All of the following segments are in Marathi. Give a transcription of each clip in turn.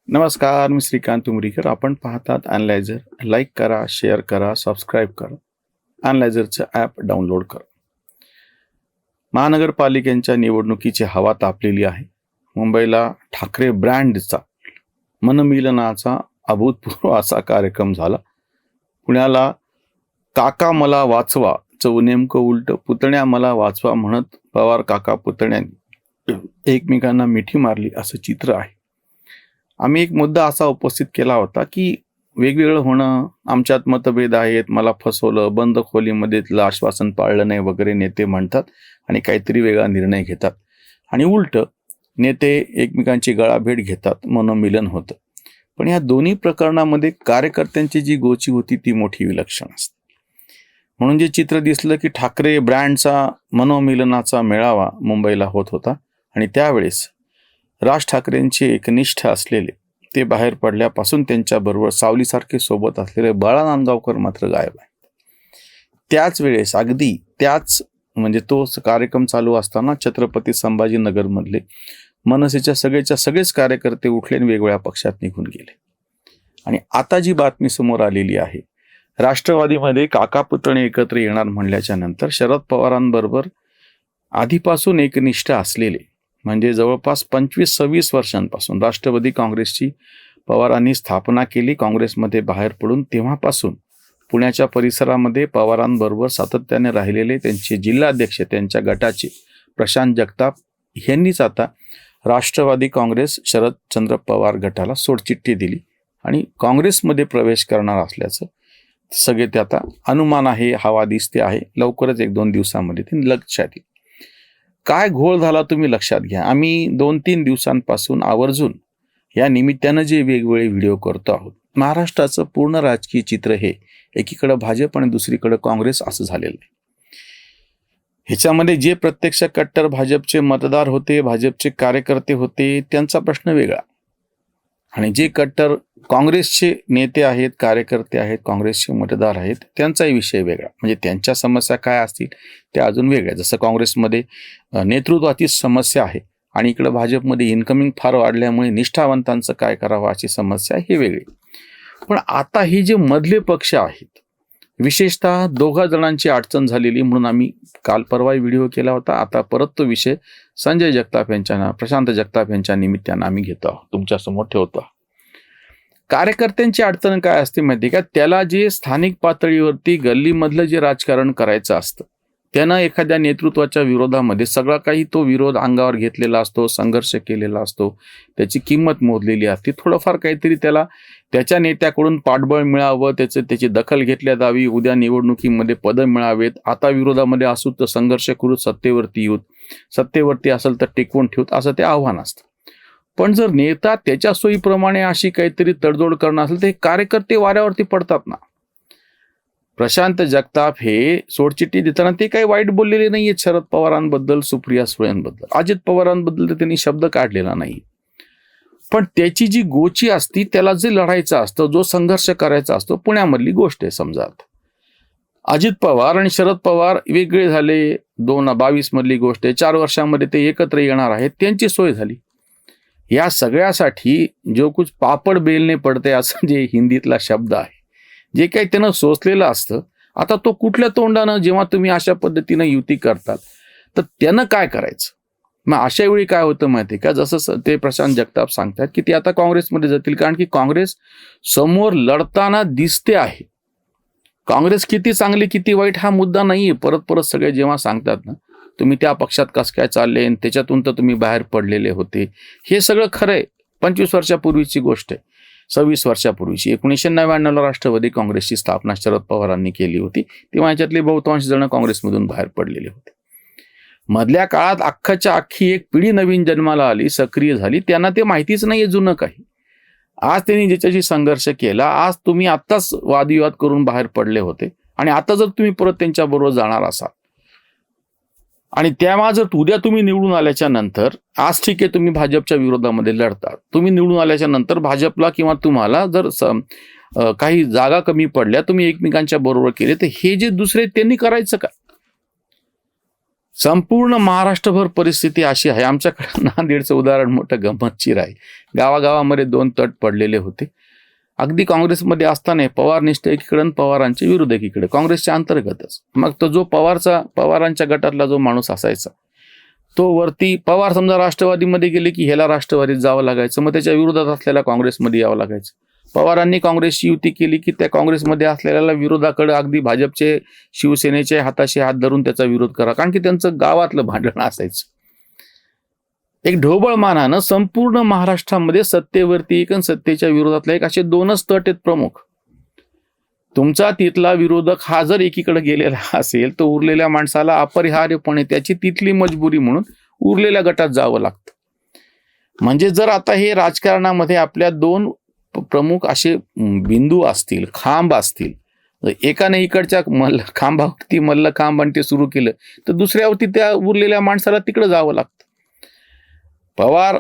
नमस्कार, मी श्रीकांत उमरीकर. आपण पाहतात ॲनलायझर. लाईक करा, शेअर करा, सबस्क्राईब करा. ॲनलायझरचं ॲप डाउनलोड करा. महानगरपालिकेच्या निवडणुकीची हवा तापलेली आहे. मुंबईला ठाकरे ब्रँडचा मनमिलनाचा अभूतपूर्व असा कार्यक्रम झाला. पुण्याला काका मला वाचवा चं नेमकं उलट पुतण्या मला वाचवा म्हणत पवार काका पुतण्यांनी एकमेकांना मिठी मारली असं चित्र आहे. आम्ही एक मुद्दा असा उपस्थित केला होता की वेगवेगळं होणं, आमच्यात मतभेद आहेत, मला फसवलं, बंद खोलीमध्ये आश्वासन पाळलं नाही वगैरे नेते म्हणतात आणि काहीतरी वेगळा निर्णय घेतात आणि उलट नेते एकमेकांची गळाभेट घेतात, मनोमिलन होतं. पण या दोन्ही प्रकरणामध्ये कार्यकर्त्यांची जी गोची होती ती मोठी विलक्षण असते. म्हणून जे चित्र दिसलं की ठाकरे ब्रँडचा मनोमिलनाचा मेळावा मुंबईला होत होता आणि त्यावेळेस राज ठाकरेंचे एकनिष्ठ असलेले ते बाहेर पडल्यापासून त्यांच्याबरोबर सावलीसारखे सोबत असलेले बाळा नांदगावकर मात्र गायब आहेत. त्याच वेळेस अगदी त्याच म्हणजे तो कार्यक्रम चालू असताना छत्रपती संभाजीनगरमधले मनसेच्या सगळेच कार्यकर्ते उठले आणि वेगवेगळ्या पक्षात निघून गेले. आणि आता जी बातमी समोर आलेली आहे, राष्ट्रवादीमध्ये काका पुतणे एकत्र येणार म्हणल्याच्या नंतर शरद पवारांबरोबर आधीपासून एकनिष्ठ असलेले म्हणजे जवळपास 25-26 वर्षांपासून राष्ट्रवादी काँग्रेसची पवारांनी स्थापना केली. काँग्रेसमध्ये बाहेर पडून तेव्हापासून पुण्याच्या परिसरामध्ये पवारांबरोबर सातत्याने राहिलेले त्यांचे जिल्हाध्यक्ष त्यांच्या गटाचे प्रशांत जगताप यांनीच आता राष्ट्रवादी काँग्रेस शरदचंद्र पवार गटाला सोडचिठ्ठी दिली आणि काँग्रेसमध्ये प्रवेश करणार असल्याचं सगळे ते आता अनुमान आहे, हवा दिसते आहे. लवकरच 1-2 दिवसामध्ये ते लक्षात येईल. काय घोळ झाला तुम्ही लक्षात घ्या. आम्ही 2-3 दिवसांपासून आवर्जून या निमित्तानं जे वेगवेगळे व्हिडिओ करतो आहोत, महाराष्ट्राचं पूर्ण राजकीय चित्र हे एकीकडं भाजप आणि दुसरीकडं काँग्रेस असं झालेलं आहे. ह्याच्यामध्ये जे प्रत्यक्ष कट्टर भाजपचे मतदार होते, भाजपचे कार्यकर्ते होते, त्यांचा प्रश्न वेगळा, आणि जे कट्टर काँग्रेसचे नेते आहेत, कार्यकर्ते आहेत, काँग्रेसचे मतदार आहेत, त्यांचाही विषय वेगळा. म्हणजे त्यांच्या समस्या काय असतील त्या अजून वेगळ्या. जसं काँग्रेसमध्ये नेतृत्वाची समस्या आहे आणि इकडं भाजपमध्ये इन्कमिंग फार वाढल्यामुळे निष्ठावंतांचं काय करावं अशी समस्या हे वेगळी. पण आता ही जे मधले पक्ष आहेत, विशेषतः 2 जणांची अडचण झालेली म्हणून आम्ही काल परवा व्हिडिओ केला होता. आता परत तो विषय संजय जगताप यांच्या प्रशांत जगताप यांच्या निमित्तानं आम्ही घेतो आहोत, तुमच्यासमोर ठेवतो. कार्यकर्त्यांची अडचण काय असते माहिती का? त्याला जे स्थानिक पातळीवरती गल्लीमधलं जे राजकारण करायचं असतं, त्यानं एखाद्या नेतृत्वाच्या विरोधामध्ये सगळा काही तो विरोध अंगावर घेतलेला असतो, संघर्ष केलेला असतो, त्याची किंमत मोजलेली असते. थोडंफार काहीतरी त्याला त्याच्या नेत्याकडून पाठबळ मिळावं, त्याची दखल घेतल्या जावी, उद्या निवडणुकीमध्ये पदं मिळावेत, आता विरोधामध्ये असू तर संघर्ष करू, सत्तेवरती येऊत, सत्तेवरती असेल तर टिकवून ठेवत, असं ते आव्हान असतं. पण जर नेता त्याच्या सोयीप्रमाणे अशी काहीतरी तडजोड करणं असेल तर हे कार्यकर्ते वाऱ्यावरती पडतात ना. प्रशांत जगताप हे सोडचिठ्ठी देताना ते काही वाईट बोललेले नाहीयेत शरद पवारांबद्दल, सुप्रिया सुळेंबद्दल, अजित पवारांबद्दल तर त्यांनी शब्द काढलेला नाही. पण त्याची जी गोची असती, त्याला जे लढायचं असतं, जो संघर्ष करायचा असतो, पुण्यामधली गोष्ट आहे. समजा अजित पवार आणि शरद पवार वेगळे झाले, 2022 मधली गोष्ट आहे. 4 वर्षांमध्ये ते एकत्र येणार आहेत, त्यांची सोय झाली. या सगळ्यासाठी जो कुछ पापड बेलने पडते असं जे हिंदीतला शब्द आहे, जे काही त्यानं सोसलेलं असतं, आता तो कुठल्या तोंडानं जेव्हा तुम्ही अशा पद्धतीनं युती करतात तर त्यानं काय करायचं? मग अशा वेळी काय होतं माहिती का? जसं ते प्रशांत जगताप सांगतात की ते आता काँग्रेसमध्ये जातील, कारण की काँग्रेस समोर लढताना दिसते आहे. काँग्रेस किती चांगली किती वाईट हा मुद्दा नाहीये. परत सगळे जेव्हा सांगतात ना, तुम्ही त्या पक्षात कसं काय चालले, त्याच्यातून तर तुम्ही बाहेर पडलेले होते, हे सगळं खरं आहे. 25 वर्षापूर्वीची गोष्ट आहे, 26 वर्षापूर्वीची. 1999ला राष्ट्रवादी काँग्रेसची स्थापना शरद पवारांनी केली होती. तेव्हा याच्यातले बहुतांश जण काँग्रेसमधून बाहेर पडलेले होते. मधल्या काळात अख्खी एक पिढी नवीन जन्माला आली, सक्रिय झाली, त्यांना ते माहितीच नाहीये जुनं काही. आज त्यांनी ज्याच्याशी संघर्ष केला, आज तुम्ही आत्ताच वादविवाद करून बाहेर पडले होते आणि आता जर तुम्ही परत त्यांच्याबरोबर जाणार असाल आणि तेव्हा जर उद्या तुम्ही निवडून आल्याच्या नंतर, आज ठीक आहे तुम्ही भाजपच्या विरोधामध्ये लढतात, तुम्ही निवडून आल्याच्या नंतर भाजपला किंवा तुम्हाला जर काही जागा कमी पडल्या, तुम्ही एकमेकांच्या बरोबर केले, तर हे जे दुसरे त्यांनी करायचं का? संपूर्ण महाराष्ट्रभर परिस्थिती अशी आहे. आमच्याकडे नांदेडचं उदाहरण मोठं गंमतशीर आहे. गावागावामध्ये 2 तट पडलेले होते. अगदी काँग्रेसमध्ये असताना पवारनिष्ठ एकीकडे आणि पवारांचे विरोध एकीकडे, काँग्रेसच्या अंतर्गतच. मग तो जो पवारांच्या गटातला जो माणूस असायचा तो वरती, पवार समजा राष्ट्रवादीमध्ये गेले की ह्याला राष्ट्रवादीत जावं लागायचं, मग त्याच्या विरोधात असलेल्या काँग्रेसमध्ये यावं लागायचं. पवारांनी काँग्रेसची युती केली की त्या काँग्रेसमध्ये असलेल्या विरोधाकडे अगदी भाजपचे, शिवसेनेचे हाताशी हात धरून त्याचा विरोध करा, कारण की त्यांचं गावातलं भांडण असायचं. एक ढोबळमानानं संपूर्ण महाराष्ट्रामध्ये सत्तेवरती एक आणि सत्तेच्या विरोधातला एक असे 2च तट आहेत प्रमुख. तुमचा तिथला विरोधक हा जर एकीकडे गेलेला असेल तर उरलेल्या माणसाला अपरिहार्यपणे त्याची तिथली मजबुरी म्हणून उरलेल्या गटात जावं लागतं. म्हणजे जर आता हे राजकारणामध्ये आपल्या 2 प्रमुख असे बिंदू असतील, खांब असतील, एकाने इकडच्या खांबावरती मल्लखांब आणि ते सुरू केलं तर दुसऱ्यावरती त्या उरलेल्या माणसाला तिकडे जावं लागतं. पवार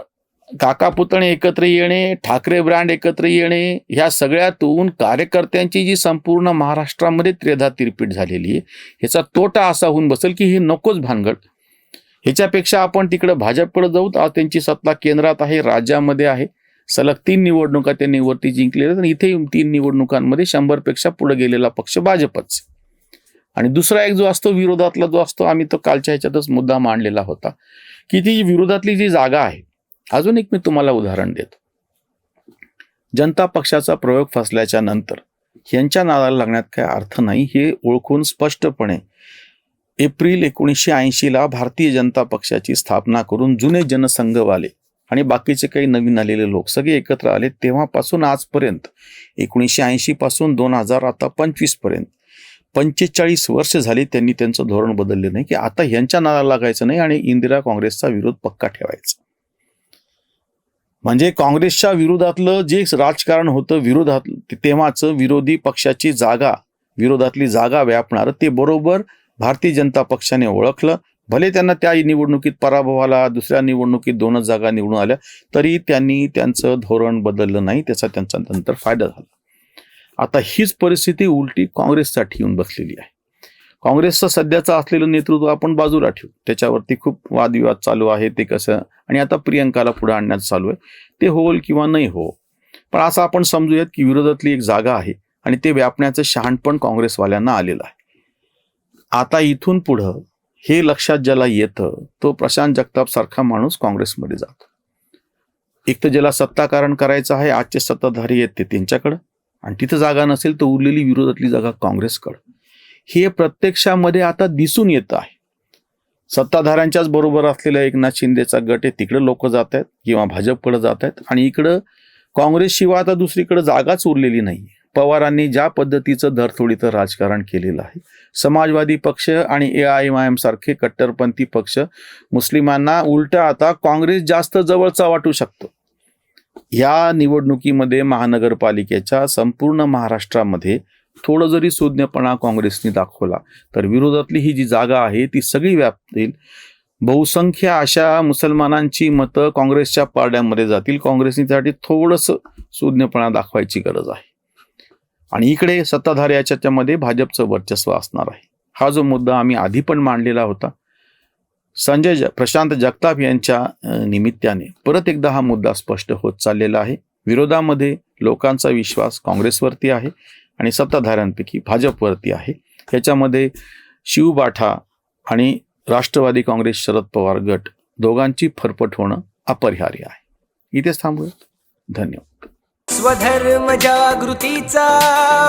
काका पुतणे एकत्र येणे, ठाकरे ब्रँड एकत्र येणे, ह्या सगळ्यातून कार्यकर्त्यांची जी संपूर्ण महाराष्ट्रामध्ये त्रेधा तिरपीट झालेली आहे, ह्याचा तोटा असा होऊन बसेल की हे नकोच भानगड. ह्याच्यापेक्षा आपण तिकडे भाजपकडे जाऊ. त्यांची सत्ता केंद्रात आहे, राज्यामध्ये आहे, सलग 3 निवडणुका त्यांनी वरती जिंकलेल्या, आणि इथे 3 निवडणुकांमध्ये 100पेक्षा पुढे गेलेला पक्ष भाजपच. आणि दुसरा एक जो असतो विरोधातला जो असतो, आम्ही तो कालच्या ह्याच्यातच मुद्दा मांडलेला होता की ती विरोधातली जी जागा आहे. अजून एक मी तुम्हाला उदाहरण देतो. जनता पक्षाचा प्रयोग फसल्याच्या नंतर यांच्या नादाला लागण्यात काय अर्थ नाही हे ओळखून स्पष्टपणे एप्रिल 1980ला भारतीय जनता पक्षाची स्थापना करून जुने जनसंघवाले आणि बाकीचे काही नवीन आलेले लोक सगळे एकत्र आले. तेव्हापासून आजपर्यंत 1980 पासून 2000 आता 25 पर्यंत 45 वर्ष झाली त्यांनी त्यांचं धोरण बदलले नाही की आता यांच्या नादाला लागायचं नाही आणि इंदिरा काँग्रेसचा विरोध पक्का ठेवायचा. म्हणजे काँग्रेसच्या विरोधातलं जे राजकारण होतं, विरोधात तेव्हाचं विरोधी पक्षाची जागा, विरोधातली जागा व्यापणार ते बरोबर भारतीय जनता पक्षाने ओळखलं. भले त्यांना त्या निवडणुकीत पराभव आला, दुसऱ्या निवडणुकीत 2च जागा निवडून आल्या, तरी त्यांनी त्यांचं धोरण बदललं नाही. त्याचा त्यांचा नंतर फायदा झाला. आता हीच परिस्थिती उलटी काँग्रेससाठी येऊन बसलेली आहे. काँग्रेसचं सध्याचं असलेलं नेतृत्व आपण बाजूला ठेवू, त्याच्यावरती खूप वादविवाद चालू आहे. ते कसं, आणि आता प्रियंकाला पुढे आणण्याचं चालू आहे, ते होईल किंवा नाही हो. पण असं आपण समजूयात की विरोधातली एक जागा आहे आणि ते व्यापण्याचं शहाणपण काँग्रेसवाल्यांना आलेलं आहे. आता इथून पुढं हे लक्षात ज्याला येतं तो प्रशांत जगताप सारखा माणूस काँग्रेसमध्ये जातो. एक तर ज्याला सत्ताकारण करायचं आहे, आजचे सत्ताधारी आहेत ते त्यांच्याकडं, आणि तिथं जागा नसेल तर उरलेली विरोधातली जागा काँग्रेसकडं. हे प्रत्यक्षामध्ये आता दिसून येतं आहे. सत्ताधाऱ्यांच्याच बरोबर असलेला एकनाथ शिंदेचा गट आहे, तिकडे लोक जात आहेत किंवा भाजपकडे जात आहेत, आणि इकडं काँग्रेसशिवाय आता दुसरीकडे जागाच उरलेली नाही. पवारांनी ज्या पद्धतीचं धरथोडीचं राजकारण केलेलं आहे, समाजवादी पक्ष आणि AIMIM सारखे कट्टरपंथी पक्ष मुस्लिमांना उलट आता काँग्रेस जास्त जवळचा वाटू शकतो. या निवडणुकीमध्ये महानगरपालिकेच्या संपूर्ण महाराष्ट्रामध्ये थोडं जरी सुज्ञपणा काँग्रेसने दाखवला तर विरोधातली ही जी जागा आहे ती सगळी व्यापतील. बहुसंख्य अशा मुसलमानांची मतं काँग्रेसच्या पारड्यामध्ये जातील. काँग्रेसने त्यासाठी थोडंसं सुज्ञपणा दाखवायची गरज आहे. आणि इकडे सत्ताधारी याच्यामध्ये भाजपचं वर्चस्व असणार आहे. हा जो मुद्दा आम्ही आधी पण मांडलेला होता, प्रशांत जगताप यांच्या निमित्ताने परत एकदा हा मुद्दा स्पष्ट होत चाललेला आहे. विरोधामध्ये लोकांचा विश्वास काँग्रेसवरती आहे आणि सत्ताधाऱ्यांपैकी भाजपवरती आहे. ह्याच्यामध्ये शिवबाठा आणि राष्ट्रवादी काँग्रेस शरद पवार गट दोघांची फरफट होणं अपरिहार्य आहे. इथेच थांबूयात. धन्यवाद. स्वधर्म जागृतीचा